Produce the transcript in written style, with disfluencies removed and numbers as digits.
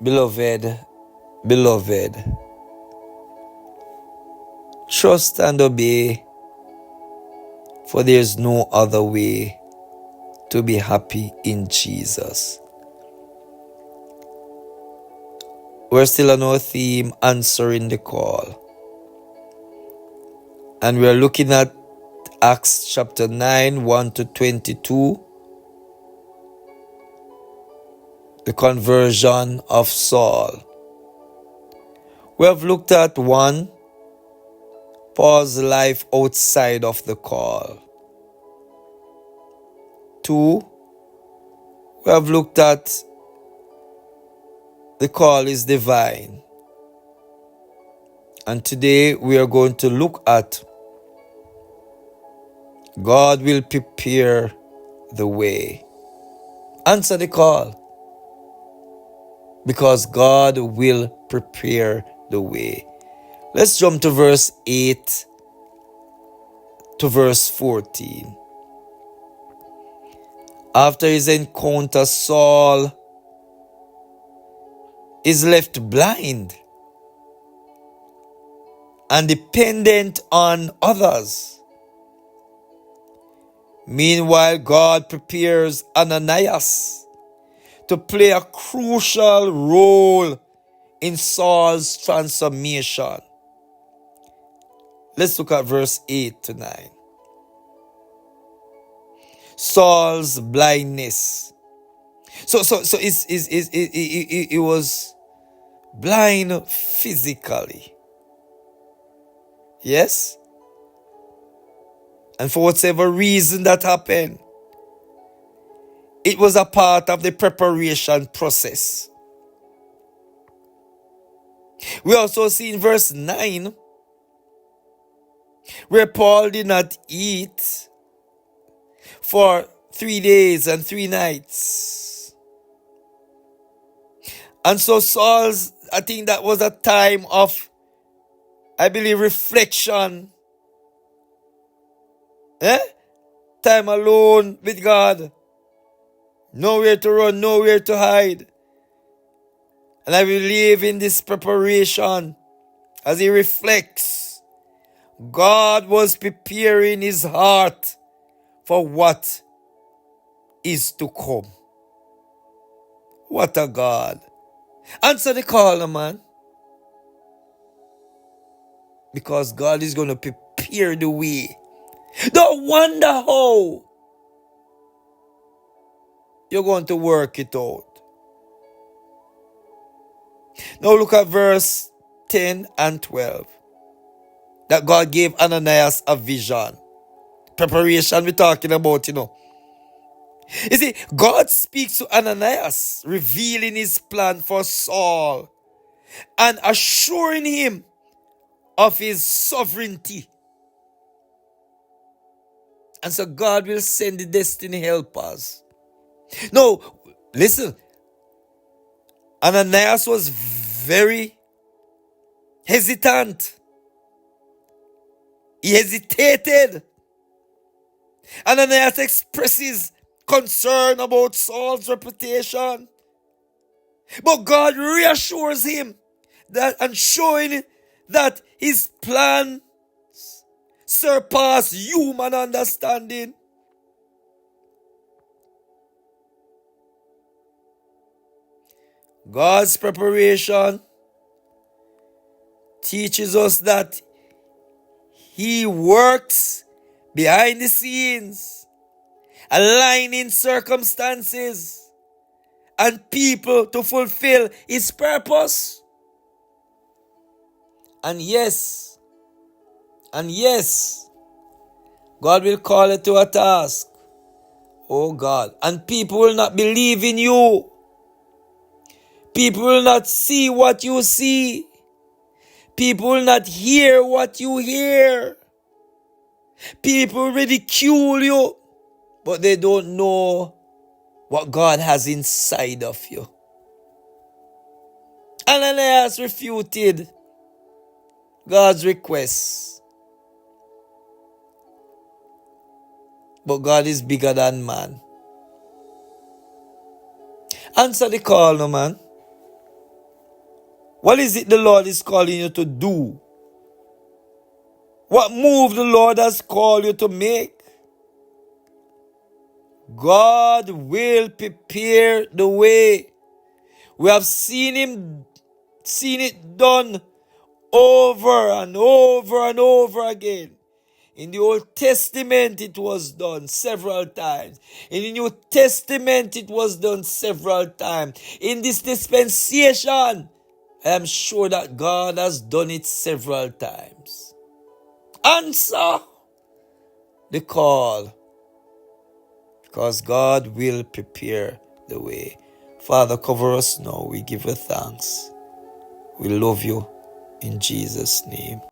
Beloved, beloved, trust and obey, for there is no other way to be happy in Jesus. We're still on our theme, answering the call. And we're looking at Acts chapter 9, 1 to 22. The conversion of Saul. We have looked at 1, Paul's life outside of the call. 2, we have looked at the call is divine. And today we are going to look at God will prepare the way. Answer the call, because God will prepare the way. Let's jump to verse 8 to verse 14. After his encounter, Saul is left blind and dependent on others. Meanwhile, God prepares Ananias to play a crucial role in Saul's transformation. Let's look at verse 8 to 9. Saul's blindness. So he was blind physically. Yes? And for whatever reason that happened, it was a part of the preparation process. We also see in verse 9 where Paul did not eat for 3 days and 3 nights. And so Saul's, I think that was a time of, I believe, reflection. Time alone with God. Nowhere to run, nowhere to hide. And I believe in this preparation, as he reflects, God was preparing his heart for what is to come. What a God. Answer the call, man. Because God is going to prepare the way. Don't wonder how you're going to work it out. Now look at verse 10 and 12. That God gave Ananias a vision. Preparation we're talking about, You see, God speaks to Ananias, revealing his plan for Saul and assuring him of his sovereignty. And so God will send the destiny helpers. Now, listen. Ananias was very hesitant. He hesitated. Ananias expresses concern about Saul's reputation. But God reassures him that and showing that his plans surpass human understanding. God's preparation teaches us that he works behind the scenes, aligning circumstances and people to fulfill his purpose. And yes, God will call you to a task. Oh God. And people will not believe in you. People will not see what you see. People will not hear what you hear. People ridicule you, but they don't know what God has inside of you. Ananias refuted God's request. But God is bigger than man. Answer the call, no man. What is it the Lord is calling you to do? What move the Lord has called you to make? God will prepare the way. We have seen it done over and over and over again. In the Old Testament, it was done several times. In the New Testament, it was done several times. In this dispensation, I am sure that God has done it several times. Answer the call, because God will prepare the way. Father, cover us now. We give you thanks. We love you in Jesus' name.